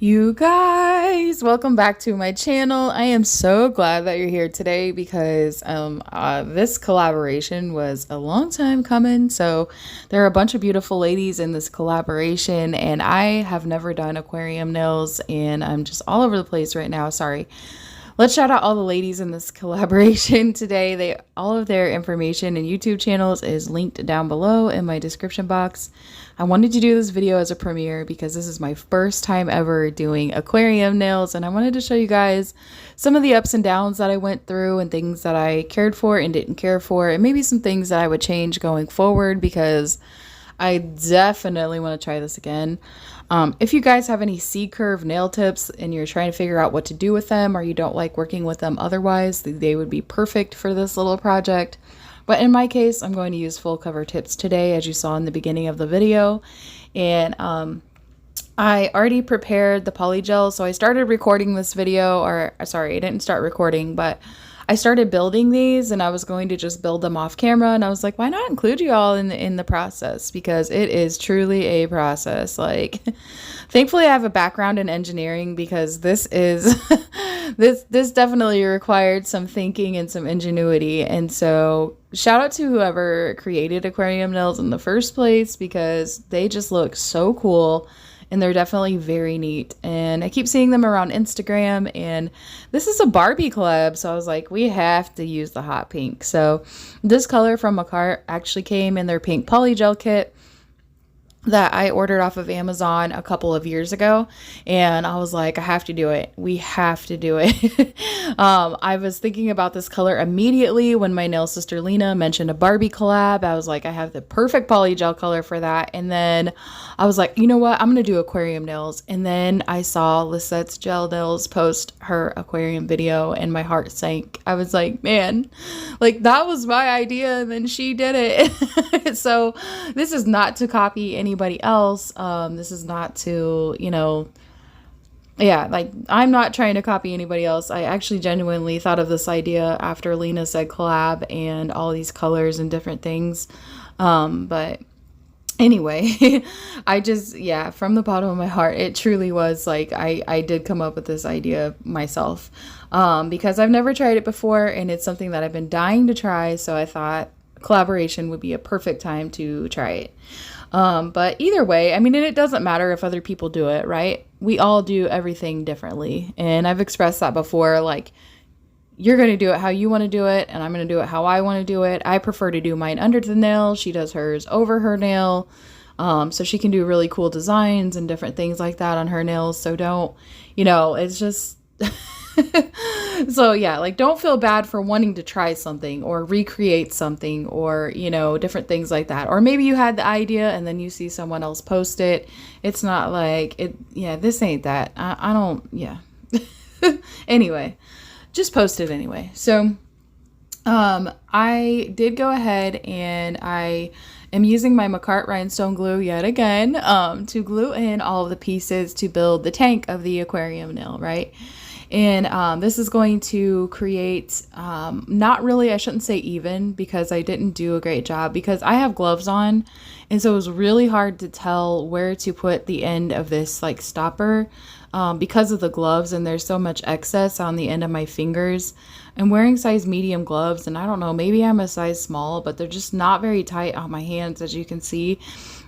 You guys, welcome back to my channel. I am so glad that you're here today because this collaboration was a long time coming. So there are a bunch of beautiful ladies in this collaboration, and I have never done aquarium nails, and I'm just all over the place right now. Sorry. Let's shout out all the ladies in this collaboration today. All of their information and YouTube channels is linked down below in my description box. I wanted to do this video as a premiere because this is my first time ever doing aquarium nails, and I wanted to show you guys some of the ups and downs that I went through and things that I cared for and didn't care for, and maybe some things that I would change going forward because I definitely want to try this again. If you guys have any C-curve nail tips and you're trying to figure out what to do with them, or you don't like working with them otherwise, they would be perfect for this little project. But in my case, I'm going to use full cover tips today, as you saw in the beginning of the video. And I already prepared the polygel, so I started recording this video, or sorry, I didn't start recording, but I started building these, and I was going to just build them off camera, and I was like, why not include you all in the process, because it is truly a process. Like, thankfully I have a background in engineering, because this is this definitely required some thinking and some ingenuity. And so shout out to whoever created aquarium nails in the first place, because they just look so cool. And they're definitely very neat. And I keep seeing them around Instagram. And this is a Barbie collab. So I was like, we have to use the hot pink. So this color from Makartt actually came in their pink polygel kit that I ordered off of Amazon a couple of years ago, and I was like, I have to do it. We have to do it. I was thinking about this color immediately when my nail sister Lena mentioned a Barbie collab. I was like, I have the perfect polygel color for that. And then I was like, you know what? I'm gonna do aquarium nails. And then I saw Lisette's Gel Nails post her aquarium video, and my heart sank. I was like, man, like that was my idea, and then she did it. So this is not to copy anybody else. This is not to, like, I'm not trying to copy anybody else. I actually genuinely thought of this idea after Lena said collab and all these colors and different things. But anyway, I just, from the bottom of my heart, it truly was like, I did come up with this idea myself, because I've never tried it before, and it's something that I've been dying to try. So I thought collaboration would be a perfect time to try it. But either way, I mean, and it doesn't matter if other people do it, right? We all do everything differently. And I've expressed that before, like, you're going to do it how you want to do it, and I'm going to do it how I want to do it. I prefer to do mine under the nail. She does hers over her nail. So she can do really cool designs and different things like that on her nails. So don't, it's just... So yeah, like, don't feel bad for wanting to try something or recreate something, or different things like that. Or maybe you had the idea and then you see someone else post it. It's not like it. This ain't that. I don't. Anyway, just post it anyway. So I did go ahead, and I am using my Makartt Rhinestone glue yet again to glue in all of the pieces to build the tank of the aquarium nail, right? And this is going to create, not really, I shouldn't say even, because I didn't do a great job, because I have gloves on, and so it was really hard to tell where to put the end of this like stopper, because of the gloves, and there's so much excess on the end of my fingers. I'm wearing size medium gloves, and I don't know, maybe I'm a size small, but they're just not very tight on my hands, as you can see.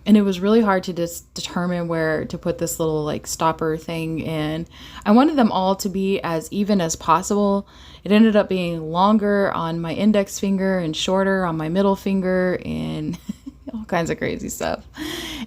And it was really hard to just determine where to put this little like stopper thing in. I wanted them all to be as even as possible. It ended up being longer on my index finger and shorter on my middle finger, and all kinds of crazy stuff.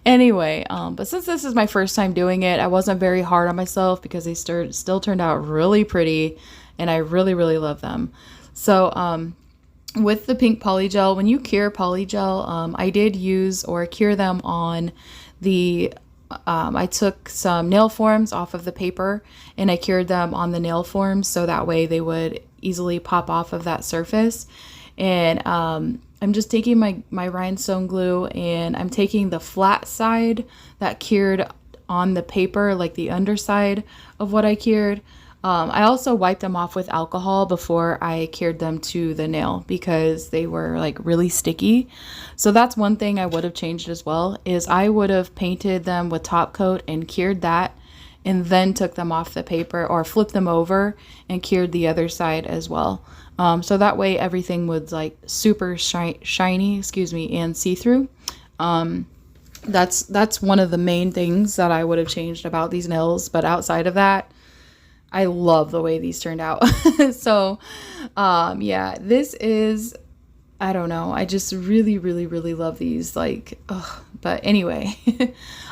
Anyway, but since this is my first time doing it, I wasn't very hard on myself, because they still turned out really pretty, and I really, really love them. So, with the pink polygel, when you cure polygel, I did use or cure them on the, I took some nail forms off of the paper, and I cured them on the nail forms, so that way they would easily pop off of that surface. And I'm just taking my rhinestone glue, and I'm taking the flat side that cured on the paper, like the underside of what I cured. I also wiped them off with alcohol before I cured them to the nail, because they were like really sticky. So that's one thing I would have changed as well, is I would have painted them with top coat and cured that, and then took them off the paper, or flipped them over and cured the other side as well. So that way everything was like super shiny, excuse me, and see-through. That's one of the main things that I would have changed about these nails. But outside of that, I love the way these turned out. So, yeah, this is, I don't know. I just really, really, really love these. Like, ugh. But anyway,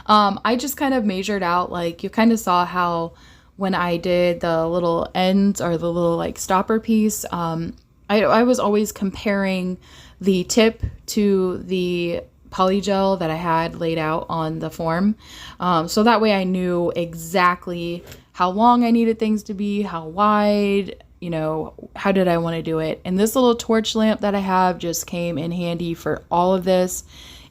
I just kind of measured out, like, you kind of saw how when I did the little ends, or the little like stopper piece, I was always comparing the tip to the polygel that I had laid out on the form. So that way I knew exactly how long I needed things to be, how wide, you know, how did I want to do it. And this little torch lamp that I have just came in handy for all of this.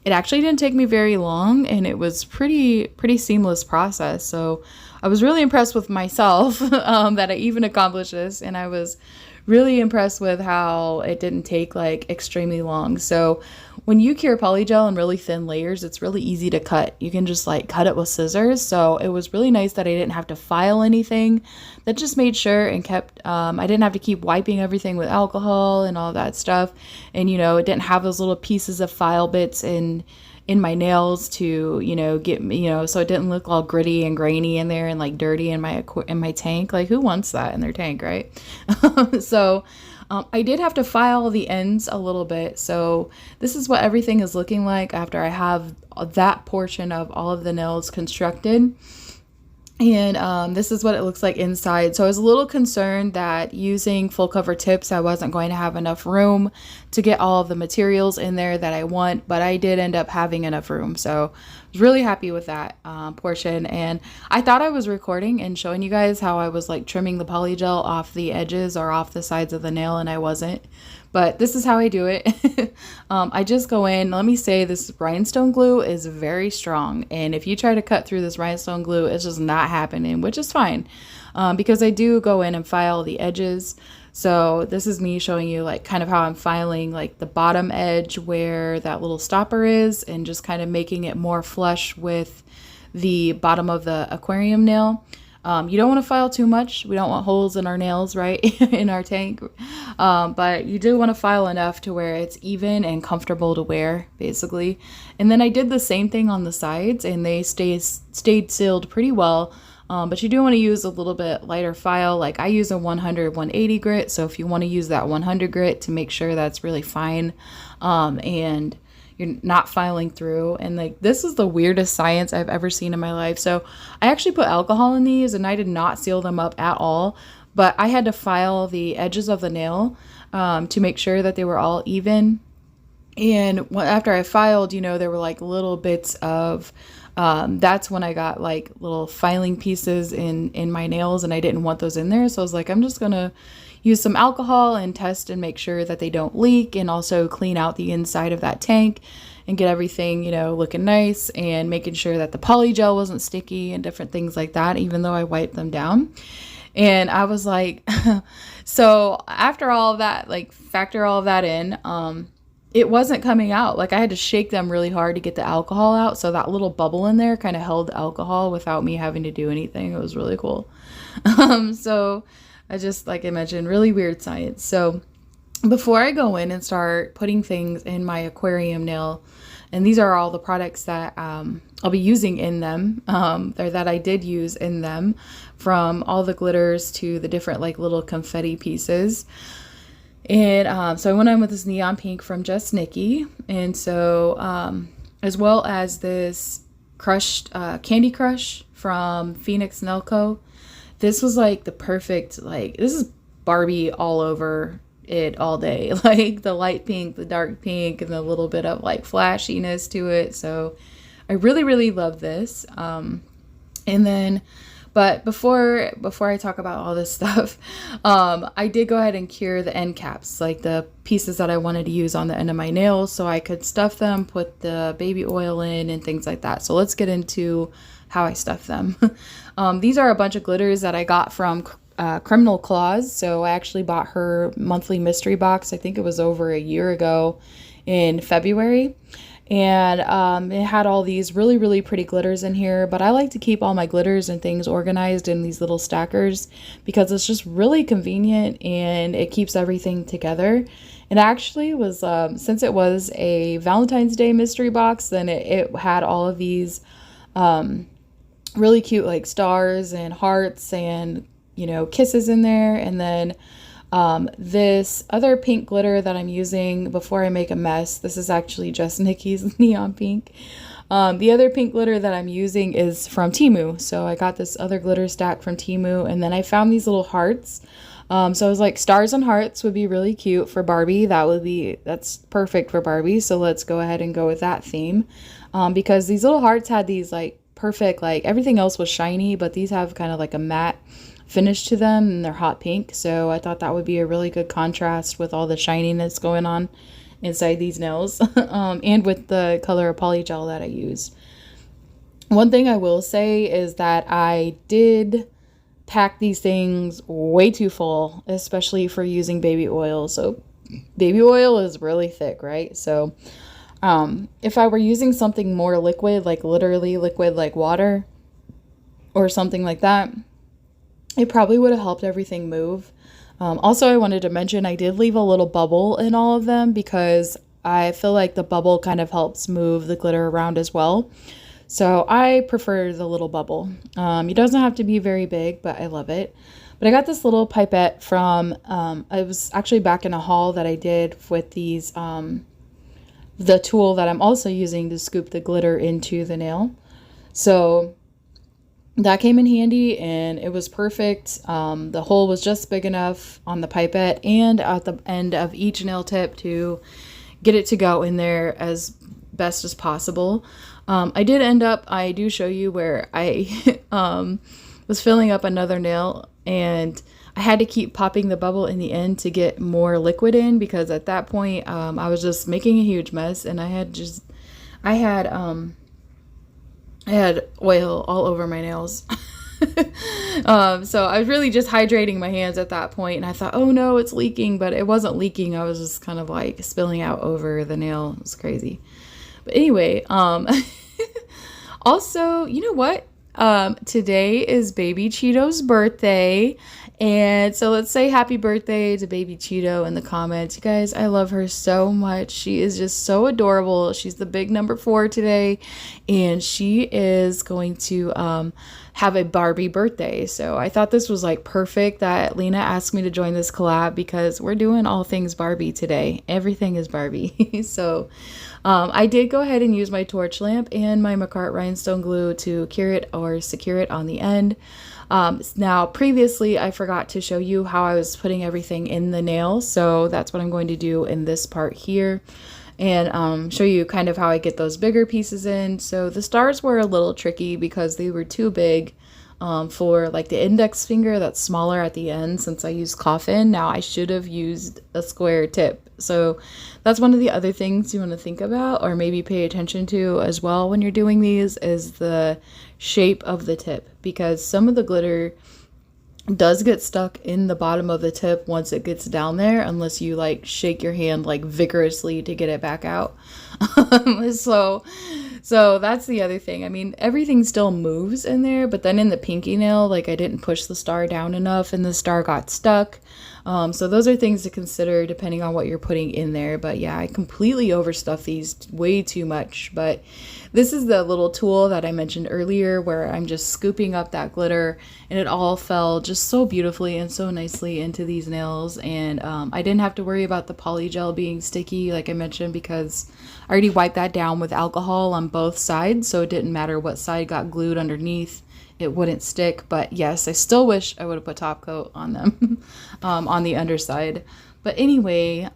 It actually didn't take me very long, and it was pretty seamless process. So I was really impressed with myself that I even accomplished this, and I was really impressed with how it didn't take like extremely long. So when you cure polygel in really thin layers, it's really easy to cut. You can just like cut it with scissors. So it was really nice that I didn't have to file anything. That just made sure and kept, I didn't have to keep wiping everything with alcohol and all that stuff. And, you know, it didn't have those little pieces of file bits in my nails to, you know, get, you know, so it didn't look all gritty and grainy in there and like dirty in my tank. Like, who wants that in their tank, right? So I did have to file the ends a little bit. So this is what everything is looking like after I have that portion of all of the nails constructed. And this is what it looks like inside. So I was a little concerned that using full cover tips, I wasn't going to have enough room to get all of the materials in there that I want, but I did end up having enough room. So I was really happy with that portion. And I thought I was recording and showing you guys how I was like trimming the polygel off the edges or off the sides of the nail, and I wasn't. But this is how I do it. I just go in. Let me say, this rhinestone glue is very strong. And if you try to cut through this rhinestone glue, it's just not happening, which is fine. Because I do go in and file the edges. So this is me showing you like kind of how I'm filing like the bottom edge where that little stopper is, and just kind of making it more flush with the bottom of the aquarium nail. You don't want to file too much. We don't want holes in our nails, right? In our tank. But you do want to file enough to where it's even and comfortable to wear, basically. And then I did the same thing on the sides, and they stayed sealed pretty well. But you do want to use a little bit lighter file. Like I use a 100-180 grit. So if you want to use that 100 grit to make sure that's really fine, and you're not filing through. And like, this is the weirdest science I've ever seen in my life. So I actually put alcohol in these, and I did not seal them up at all, but I had to file the edges of the nail to make sure that they were all even. And after I filed, you know, there were like little bits of, that's when I got like little filing pieces in my nails, and I didn't want those in there. So I was like, I'm just gonna use some alcohol and test and make sure that they don't leak, and also clean out the inside of that tank and get everything, you know, looking nice, and making sure that the polygel wasn't sticky and different things like that, even though I wiped them down. And I was like, so after all of that, like factor all of that in, it wasn't coming out. Like I had to shake them really hard to get the alcohol out. So that little bubble in there kind of held the alcohol without me having to do anything. It was really cool. So I just, like I mentioned, really weird science. So before I go in and start putting things in my aquarium nail, and these are all the products that I'll be using in them, or that I did use in them, from all the glitters to the different like little confetti pieces. And so I went on with this neon pink from Just Nikkie. And so as well as this crushed Candy Crush from Phoenix Nail Co. This was like the perfect, like, this is Barbie all over it all day. Like the light pink, the dark pink, and the little bit of like flashiness to it. So I really, really love this. And then, but before I talk about all this stuff, I did go ahead and cure the end caps, like the pieces that I wanted to use on the end of my nails, so I could stuff them, put the baby oil in, and things like that. So let's get into how I stuff them. These are a bunch of glitters that I got from Criminal Claws. So I actually bought her monthly mystery box. I think it was over a year ago in February. And it had all these really pretty glitters in here, but I like to keep all my glitters and things organized in these little stackers because it's just really convenient and it keeps everything together. And actually was, since it was a Valentine's Day mystery box, then it had all of these really cute like stars and hearts and, you know, kisses in there. And then this other pink glitter that I'm using before I make a mess, this is actually just Nikkie's neon pink. The other pink glitter that I'm using is from TEMU. So I got this other glitter stack from TEMU, and then I found these little hearts. So I was like, stars and hearts would be really cute for Barbie. That's perfect for Barbie. So let's go ahead and go with that theme. Because these little hearts had these like perfect, like everything else was shiny, but these have kind of like a matte finish to them and they're hot pink. So I thought that would be a really good contrast with all the shininess going on inside these nails and with the color of Polygel that I use. One thing I will say is that I did pack these things way too full, especially for using baby oil. So baby oil is really thick, right? So if I were using something more liquid, like literally liquid like water or something like that, it probably would have helped everything move. Also, I wanted to mention I did leave a little bubble in all of them because I feel like the bubble kind of helps move the glitter around as well. So I prefer the little bubble. It doesn't have to be very big, but I love it. But I got this little pipette from, I was actually back in a haul that I did with these, the tool that I'm also using to scoop the glitter into the nail. So that came in handy and it was perfect. The hole was just big enough on the pipette and at the end of each nail tip to get it to go in there as best as possible. I do show you where I was filling up another nail and I had to keep popping the bubble in the end to get more liquid in because at that point I was just making a huge mess and I had oil all over my nails. So I was really just hydrating my hands at that point and I thought, oh no, it's leaking, but it wasn't leaking. I was just kind of like spilling out over the nail. It was crazy. But anyway, also, you know what? Today is Baby Cheeto's birthday. And so let's say happy birthday to Baby Cheeto in the comments. You guys, I love her so much. She is just so adorable. She's the big number 4 today. And she is going to have a Barbie birthday. So I thought this was like perfect that Lena asked me to join this collab because we're doing all things Barbie today. Everything is Barbie. So I did go ahead and use my torch lamp and my Makartt rhinestone glue to cure it or secure it on the end. Now previously I forgot to show you how I was putting everything in the nail, so that's what I'm going to do in this part here and show you kind of how I get those bigger pieces in. So the stars were a little tricky because they were too big for like the index finger that's smaller at the end since I used Coffin. Now I should have used a square tip. So that's one of the other things you want to think about or maybe pay attention to as well when you're doing these is the shape of the tip, because some of the glitter does get stuck in the bottom of the tip once it gets down there unless you like shake your hand like vigorously to get it back out. So that's the other thing. I mean, everything still moves in there, but then in the pinky nail, like I didn't push the star down enough and the star got stuck. So those are things to consider depending on what you're putting in there. But yeah, I completely overstuffed these way too much. But this is the little tool that I mentioned earlier where I'm just scooping up that glitter and it all fell just so beautifully and so nicely into these nails. And I didn't have to worry about the polygel being sticky like I mentioned because I already wiped that down with alcohol on both sides. So it didn't matter what side got glued underneath. It wouldn't stick, but yes, I still wish I would have put top coat on them on the underside. But anyway,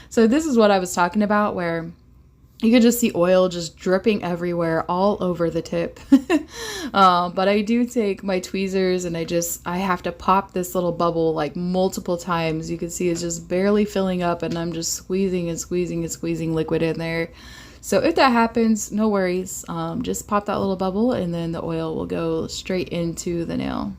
so this is what I was talking about where you could just see oil just dripping everywhere all over the tip. But I do take my tweezers and I have to pop this little bubble like multiple times. You can see it's just barely filling up and I'm just squeezing and squeezing and squeezing liquid in there. So if that happens, no worries. Just pop that little bubble and then the oil will go straight into the nail.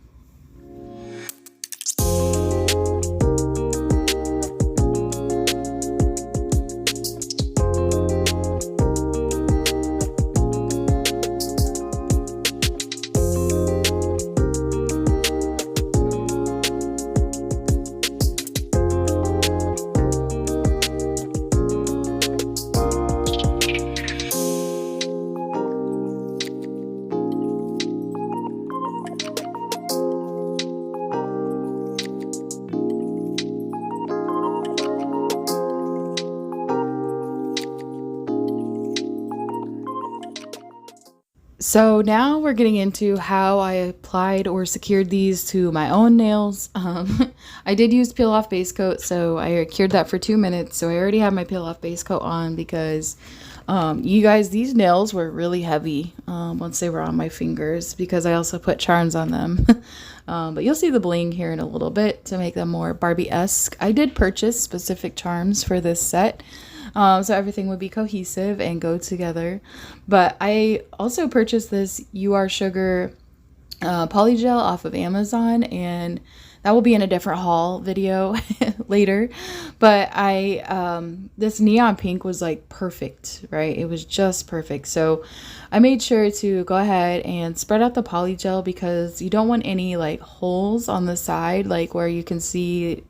So now we're getting into how I applied or secured these to my own nails. I did use peel off base coat, so I cured that for 2 minutes. So I already have my peel off base coat on because you guys, these nails were really heavy once they were on my fingers because I also put charms on them. But you'll see the bling here in a little bit to make them more Barbie-esque. I did purchase specific charms for this set. So everything would be cohesive and go together. But I also purchased this You Are Sugar polygel off of Amazon, and that will be in a different haul video later. But this neon pink was like perfect, right? It was just perfect. So I made sure to go ahead and spread out the polygel because you don't want any like holes on the side, like where you can see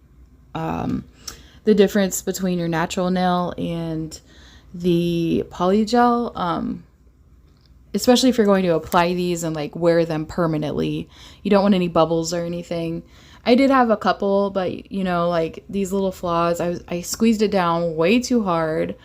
the difference between your natural nail and the polygel, especially if you're going to apply these and like wear them permanently. You don't want any bubbles or anything. I did have a couple, but you know, like these little flaws, I squeezed it down way too hard.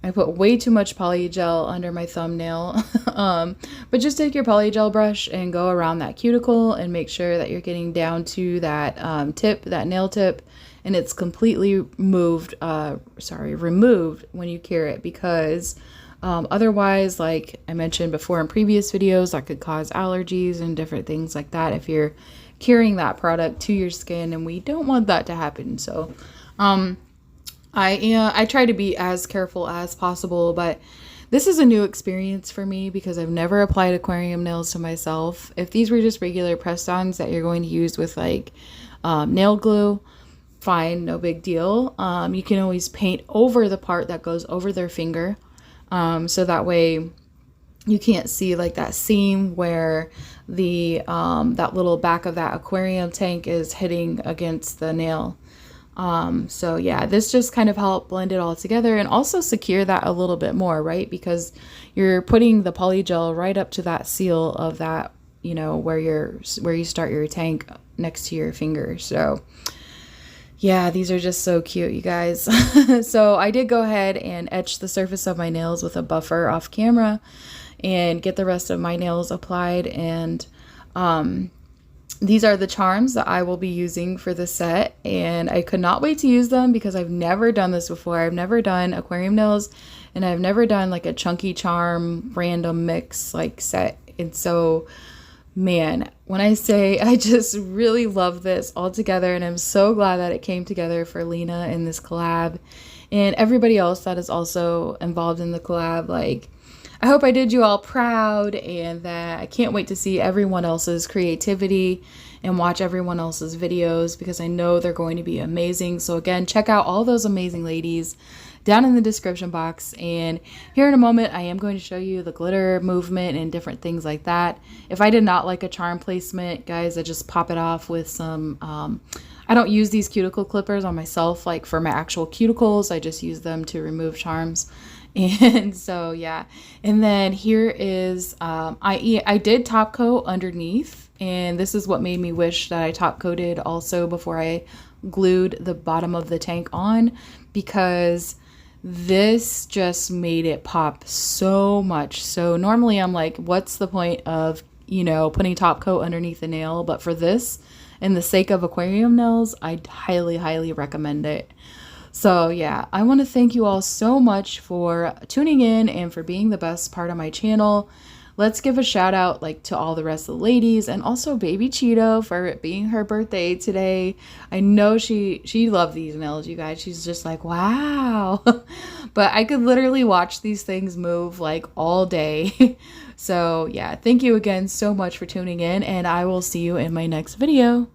I put way too much polygel under my thumbnail. But just take your polygel brush and go around that cuticle and make sure that you're getting down to that tip, that nail tip, and it's completely removed when you cure it, because otherwise, like I mentioned before in previous videos, that could cause allergies and different things like that if you're curing that product to your skin, and we don't want that to happen. So I try to be as careful as possible, but this is a new experience for me because I've never applied aquarium nails to myself. If these were just regular press-ons that you're going to use with like nail glue, fine, no big deal. You can always paint over the part that goes over their finger, so that way you can't see like that seam where the that little back of that aquarium tank is hitting against the nail. So yeah, this just kind of helped blend it all together and also secure that a little bit more, right? Because you're putting the polygel right up to that seal of that, you know, where you start your tank next to your finger. So yeah, these are just so cute, you guys. So I did go ahead and etch the surface of my nails with a buffer off camera and get the rest of my nails applied. And these are the charms that I will be using for the set, and I could not wait to use them because I've never done this before. I've never done aquarium nails, and I've never done like a chunky charm random mix like set. And so, man, when I say I just really love this all together, and I'm so glad that it came together for Lena in this collab and everybody else that is also involved in the collab. Like, I hope I did you all proud, and that I can't wait to see everyone else's creativity and watch everyone else's videos because I know they're going to be amazing. So again, check out all those amazing ladies down in the description box. And here in a moment, I am going to show you the glitter movement and different things like that. If I did not like a charm placement, guys, I just pop it off with some, I don't use these cuticle clippers on myself, like for my actual cuticles. I just use them to remove charms. And so yeah, and then here is I did top coat underneath, and this is what made me wish that I top coated also before I glued the bottom of the tank on, because this just made it pop so much. So normally I'm like, what's the point of, you know, putting top coat underneath the nail? But for this, in the sake of aquarium nails, I highly recommend it. So yeah, I want to thank you all so much for tuning in and for being the best part of my channel. Let's give a shout out like to all the rest of the ladies, and also baby Cheeto for it being her birthday today. I know she loved these nails, you guys. She's just like, wow. But I could literally watch these things move like all day. So yeah, thank you again so much for tuning in, and I will see you in my next video.